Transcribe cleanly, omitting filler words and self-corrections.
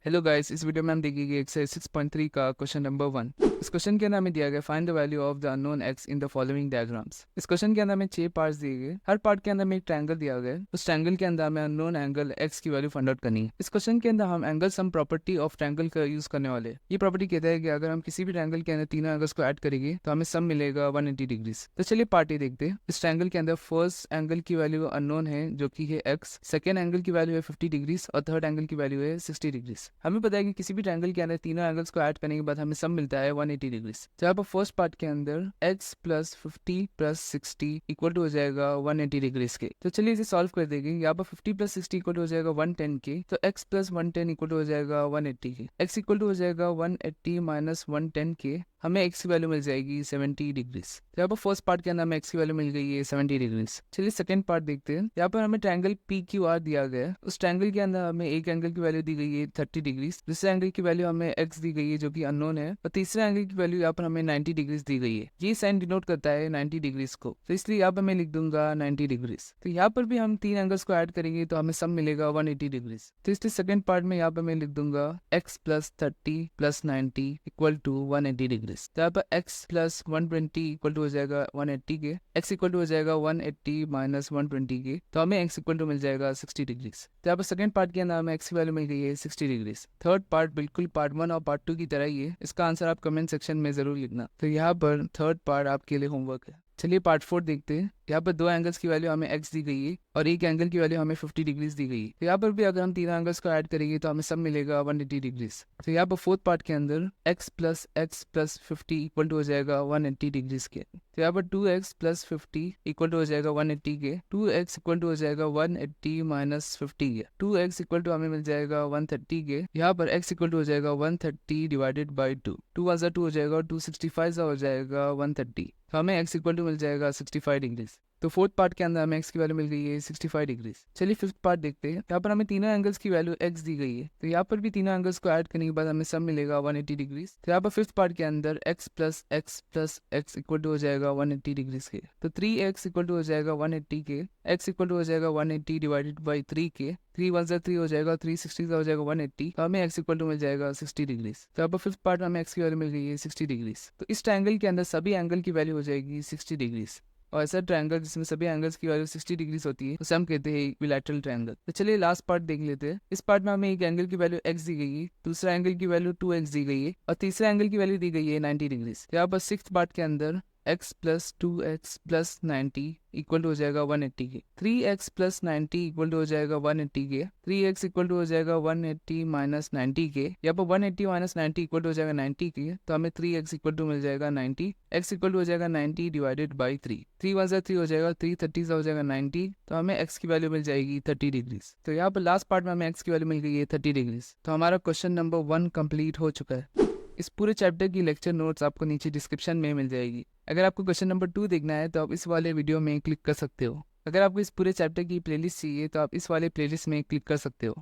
Hello guys, इस video में हम देखेंगे एक्सरसाइज 6.3 का क्वेश्चन नंबर 1। इस क्वेश्चन के अंदर हमें दिया गया find the value of the unknown x in the following diagrams. इस क्वेश्चन के अंदर हमें 6 पार्ट्स दिए गए। हर पार्ट के अंदर हमें एक ट्रायंगल दिया गया है। उस ट्रायंगल के अंदर हमें अननोन एंगल एक्स की वैल्यू फाइंड आउट करनी है। इस क्वेश्चन के अंदर हम angle sum property of triangle का यूज करने वाले हैं। ये प्रॉपर्टी कहता है कि अगर हम किसी भी ट्रायंगल के अंदर तीनों एंगल्स को ऐड करेंगे तो हमें सम मिलेगा 180 डिग्रीज। तो चलिए पार्ट ए देखते हैं। इस ट्रायंगल के अंदर फर्स्ट एंगल की वैल्यू अननोन है जो कि है एक्स, सेकेंड एंगल की वैल्यू है 50 डिग्रीज और थर्ड एंगल की वैल्यू है 60 डिग्रीज। हमें पता है कि किसी भी ट्रायंगल के अंदर तीनों एंगल्स को ऐड करने के बाद हमें सम मिलता है 180 डिग्रीज। तो यहाँ पर फर्स्ट पार्ट के अंदर x plus 50 plus 60 equal to हो जाएगा 180 डिग्रीज के। तो चलिए इसे सॉल्व कर देंगे। यहाँ पर 50 प्लस 60 इक्वल टू हो जाएगा 110 के। तो x प्लस 110 इक्वल टू हो जाएगा 180 के। x इक्वल टू हो जाएगा 180 माइनस 110 के। हमें x की वैल्यू मिल जाएगी 70 डिग्रीज। तो यहाँ पर फर्स्ट पार्ट के अंदर हमें x की वैल्यू मिल गई है 70 डिग्रीज। चलिए सेकंड पार्ट देखते हैं। यहाँ पर हमें ट्रायंगल PQR दिया गया है। उस ट्रायंगल के अंदर हमें एक एंगल की वैल्यू दी गई है 30 डिग्रीज, दूसरे एंगल की वैल्यू हमें x दी गई है जो कि अननोन है, और तीसरे एंगल की वैल्यू यहाँ पर हमें 90 डिग्रीज दी गई है। ये साइन डिनोट करता है 90 डिग्रीज को, तो इसलिए यहाँ पर मैं लिख दूंगा 90 डिग्रीज। तो यहाँ पर भी हम तीन एंगल्स को ऐड करेंगे तो हमें सम मिलेगा 180 डिग्रीज। तो इसलिए सेकंड पार्ट में यहाँ पर मैं लिख दूंगा x plus 30 plus 90 equal to 180 degrees. तो यहाँ पर x प्लस 120 इक्वल टू हो जाएगा 180 के। x इक्वल टू हो जाएगा 180 माइनस 120 के। तो हमें x इक्वल टू मिल जाएगा 60 डिग्रीज। तो यहाँ पर सेकंड पार्ट के अंदर हमें x की वैल्यू मिल गई है 60 डिग्रीज। थर्ड पार्ट बिल्कुल पार्ट 1 और पार्ट 2 की तरह ही है। इसका आंसर आप कमेंट सेक्शन में जरूर लिखना। तो यहाँ पर थर्ड पार्ट आपके लिए होमवर्क है। चलिए पार्ट 4 देखते हैं। यहाँ पर दो एंगल्स की वैल्यू हमें x दी गई है और एक एंगल की वैल्यू हमें 50 डिग्रीज दी गई है। तो यहाँ पर भी अगर हम तीनों एंगल्स को ऐड करेंगे तो हमें सब मिलेगा 180 डिग्रीज। तो यहाँ पर फोर्थ पार्ट के अंदर x प्लस 50 इक्वल टू हो जाएगा 180 डिग्रीज के। तो यहाँ पर 2x प्लस 50 इक्वल टू हो जाएगा 180 के। 2x इक्वल टू हो जाएगा 180 माइनस 50 के। 2x इक्वल टू हमें मिल जाएगा 130 के। यहाँ पर x इक्वल टू हो जाएगा 130 डिवाइडेड बाई 2। 2 + 2 हो जाएगा 265 हो जाएगा 130। तो हमें x इक्वल टू मिल जाएगा 65 डिग्रीज। तो फोर्थ पार्ट के अंदर हमें x की वैल्यू मिल गई है 65 डिग्रीज। चलिए फिफ्थ पार्ट देखते हैं। यहाँ पर हमें तीनों एंगल्स की वैल्यू x दी गई है, तो यहाँ पर भी तीनों एंगल्स को ऐड करने के बाद हमें सब मिलेगा 180 डिग्रीज। तो यहाँ पर फिफ्थ पार्ट के अंदर x plus x equal to हो जाएगा 180 डिग्रीज के। तो 3x इक्वल टू हो जाएगा 180 के। x इक्वल टू हो जाएगा 180 डिवाइडेड बाई 3 के। 3 + 3 हो जाएगा 360 का हो जाएगा 180। तो हमें x इक्वल टू मिल जाएगा 60 डिग्रीज। तो यहाँ पर फिफ्थ पार्ट में हमें x की वैल्यू मिल गई है 60 डिग्रीज। तो इस ट्रायंगल के अंदर सभी एंगल की वैल्यू हो जाएगी 60 डिग्रीज, और ऐसा ट्रायंगल जिसमें सभी एंगल्स की वैल्यू 60 डिग्रीज होती है उसे हम कहते हैं इक्विलैटरल ट्रायंगल। तो चलिए लास्ट पार्ट देख लेते हैं। इस पार्ट में हमें एक एंगल की वैल्यू x दी गई है, दूसरा एंगल की वैल्यू 2x दी गई है और तीसरे एंगल की वैल्यू दी गई है 90 डिग्रीज। यहाँ पर सिक्स्थ पार्ट के अंदर x plus 2x plus 90 equal to हो जाएगा 180 के। 3x प्लस 90 इक्वल टू हो जाएगा 180 के। 3x इक्वल टू हो जाएगा 180 माइनस 90 के। यहाँ पर 180 माइनस 90 इक्वल टू हो जाएगा 90 के। तो हमें 3x इक्वल टू मिल जाएगा 90। x इक्वल टू हो जाएगा 90 डिवाइडेड बाई 3। 3 + 3 हो जाएगा 330 हो जाएगा 90। तो हमें x की वैल्यू मिल जाएगी 30 डिग्रीज। तो यहाँ पर लास्ट पार्ट में हमें x की वैल्यू मिल गई है 30 डिग्रीज। तो हमारा क्वेश्चन नंबर 1 कंप्लीट हो चुका है। इस पूरे चैप्टर की लेक्चर नोट्स आपको नीचे डिस्क्रिप्शन में मिल जाएगी। अगर आपको क्वेश्चन नंबर 2 देखना है तो आप इस वाले वीडियो में क्लिक कर सकते हो। अगर आपको इस पूरे चैप्टर की प्लेलिस्ट चाहिए तो आप इस वाले प्लेलिस्ट में क्लिक कर सकते हो।